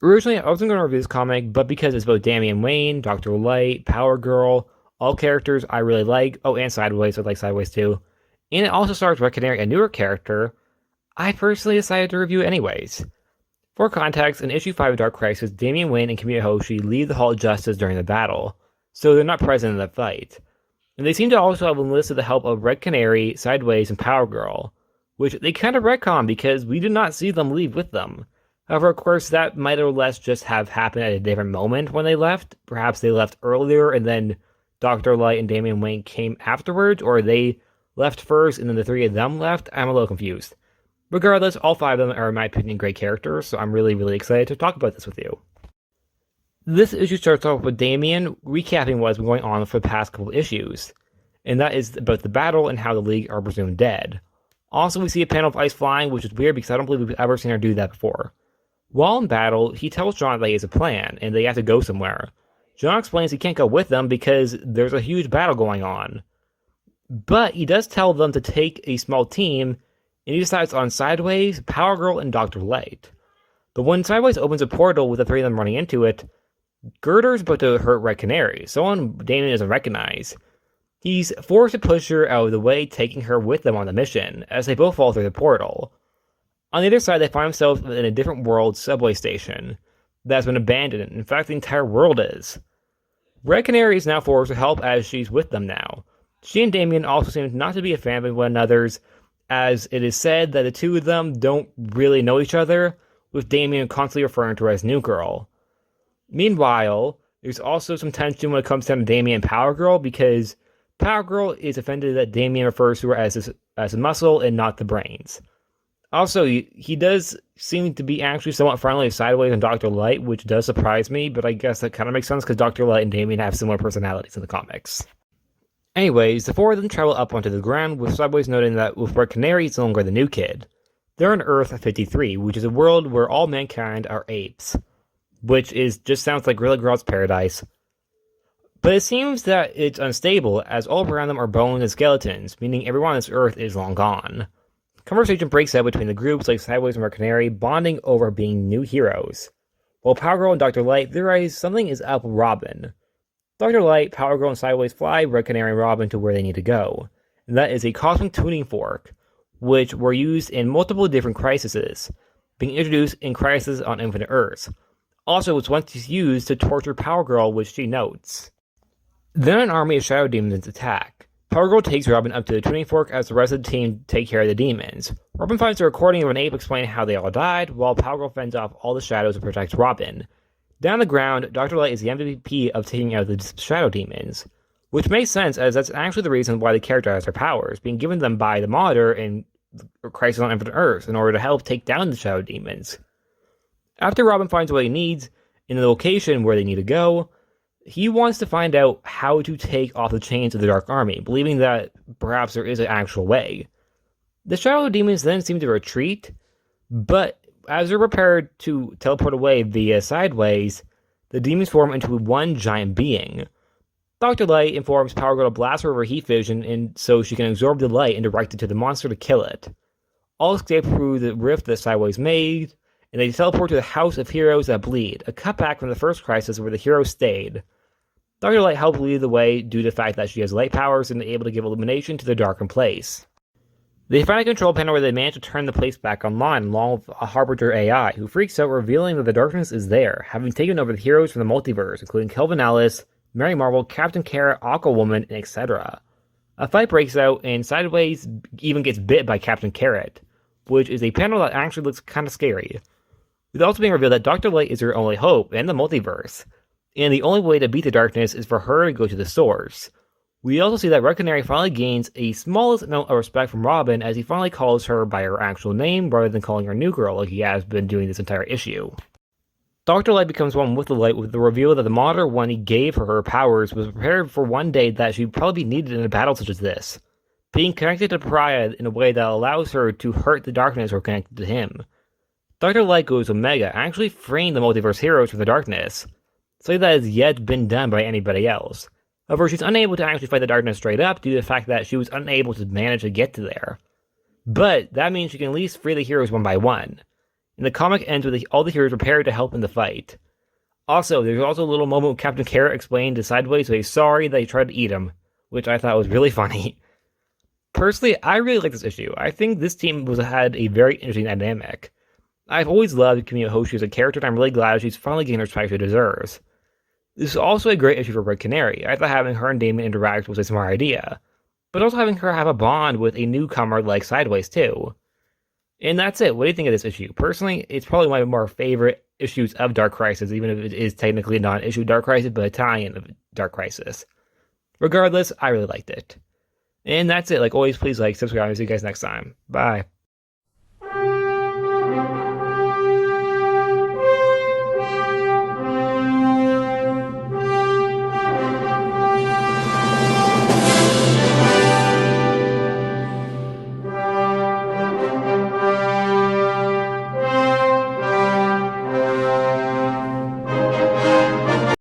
Originally, I wasn't going to review this comic, but because it's both Damian Wayne, Doctor Light, Power Girl, all characters I really like. Oh, and Sideways, so I like Sideways too. And it also stars Red Canary, a newer character. I personally decided to review it anyways. For context, in issue 5 of Dark Crisis, Damian Wayne and Kimiyo Hoshi leave the Hall of Justice during the battle, so they're not present in the fight. And they seem to also have enlisted the help of Red Canary, Sideways, and Power Girl, which they kind of retcon because we did not see them leave with them. However, of course, that might or less just have happened at a different moment when they left. Perhaps they left earlier and then Dr. Light and Damian Wayne came afterwards, or they left first and then the three of them left. I'm a little confused. Regardless, all five of them are, in my opinion, great characters, so I'm really, really excited to talk about this with you. This issue starts off with Damian recapping what's been going on for the past couple issues, and that is about the battle and how the League are presumed dead. Also, we see a panel of ice flying, which is weird because I don't believe we've ever seen her do that before. While in battle, he tells John that he has a plan, and they have to go somewhere. John explains he can't go with them because there's a huge battle going on. But he does tell them to take a small team, and he decides on Sideways, Power Girl, and Dr. Light. But when Sideways opens a portal with the three of them running into it, Girder's about to hurt Red Canary, someone Damian doesn't recognize. He's forced to push her out of the way, taking her with them on the mission, as they both fall through the portal. On the other side, they find themselves in a different world subway station that's been abandoned. In fact, the entire world is. Red Canary is now forced to help as she's with them now. She and Damian also seem not to be a fan of one another's, as it is said that the two of them don't really know each other, with Damian constantly referring to her as New Girl. Meanwhile, there's also some tension when it comes down to Damian and Power Girl, because Power Girl is offended that Damian refers to her as a muscle and not the brains. Also, he does seem to be actually somewhat friendly with Sideways and Dr. Light, which does surprise me, but I guess that kind of makes sense because Dr. Light and Damian have similar personalities in the comics. Anyways, the four of them travel up onto the ground, with Sideways noting that with Red Canary, it's no longer the new kid. They're on Earth 53, which is a world where all mankind are apes, which just sounds like really gross paradise. But it seems that it's unstable, as all around them are bones and skeletons, meaning everyone on this Earth is long gone. Conversation breaks out between the groups like Sideways and Red Canary, bonding over being new heroes. While Power Girl and Dr. Light theorize something is up with Robin. Dr. Light, Power Girl, and Sideways fly Red Canary and Robin to where they need to go. And that is a cosmic tuning fork, which were used in multiple different crises, being introduced in Crisis on Infinite Earths. Also, it's once used to torture Power Girl, which she notes. Then an army of shadow demons attack. Power Girl takes Robin up to the tuning fork as the rest of the team take care of the demons. Robin finds a recording of an ape explaining how they all died, while Power Girl fends off all the shadows and protects Robin. Down on the ground, Dr. Light is the MVP of taking out the shadow demons, which makes sense as that's actually the reason why the character has her powers, being given them by the Monitor in Crisis on Infinite Earths in order to help take down the shadow demons. After Robin finds what he needs in the location where they need to go, he wants to find out how to take off the chains of the Dark Army, believing that perhaps there is an actual way. The Shadow Demons then seem to retreat, but as they're prepared to teleport away via Sideways, the demons form into one giant being. Dr. Light informs Power Girl to blast her over heat vision and so she can absorb the light and direct it to the monster to kill it. All escape through the rift that Sideways made, and they teleport to the House of Heroes That Bleed, a cutback from the first crisis where the heroes stayed. Dr. Light helped lead the way due to the fact that she has light powers and is able to give illumination to the darkened place. They find a control panel where they manage to turn the place back online along with a Harbinger AI, who freaks out revealing that the darkness is there, having taken over the heroes from the multiverse, including Kelvin Ellis, Mary Marvel, Captain Carrot, Aquawoman, and etc. A fight breaks out, and Sideways even gets bit by Captain Carrot, which is a panel that actually looks kind of scary. It's also being revealed that Dr. Light is her only hope in the multiverse, and the only way to beat the darkness is for her to go to the source. We also see that Red Canary finally gains a smallest amount of respect from Robin as he finally calls her by her actual name rather than calling her New Girl like he has been doing this entire issue. Dr. Light becomes one with the light with the reveal that the Monitor, when he gave her powers, was prepared for one day that she'd probably be needed in a battle such as this, being connected to Pariah in a way that allows her to hurt the darkness or connected to him. Dr. Light goes Omega, actually freeing the multiverse heroes from the darkness, something that has yet been done by anybody else. However, she's unable to actually fight the darkness straight up due to the fact that she was unable to manage to get to there. But that means she can at least free the heroes one by one. And the comic ends with all the heroes prepared to help in the fight. Also, there's also a little moment with Captain Carrot explained to Sideways so he's sorry that he tried to eat him, which I thought was really funny. Personally, I really like this issue. I think this team had a very interesting dynamic. I've always loved Kimiyo Hoshi as a character, and I'm really glad she's finally getting the respect she deserves. This is also a great issue for Red Canary. I thought having her and Damian interact was a smart idea, but also having her have a bond with a newcomer like Sideways too. And that's it. What do you think of this issue? Personally, it's probably one of my more favorite issues of Dark Crisis, even if it is technically not an issue of Dark Crisis, but a tie-in of Dark Crisis. Regardless, I really liked it. And that's it. Like always, please like, subscribe, and see you guys next time. Bye.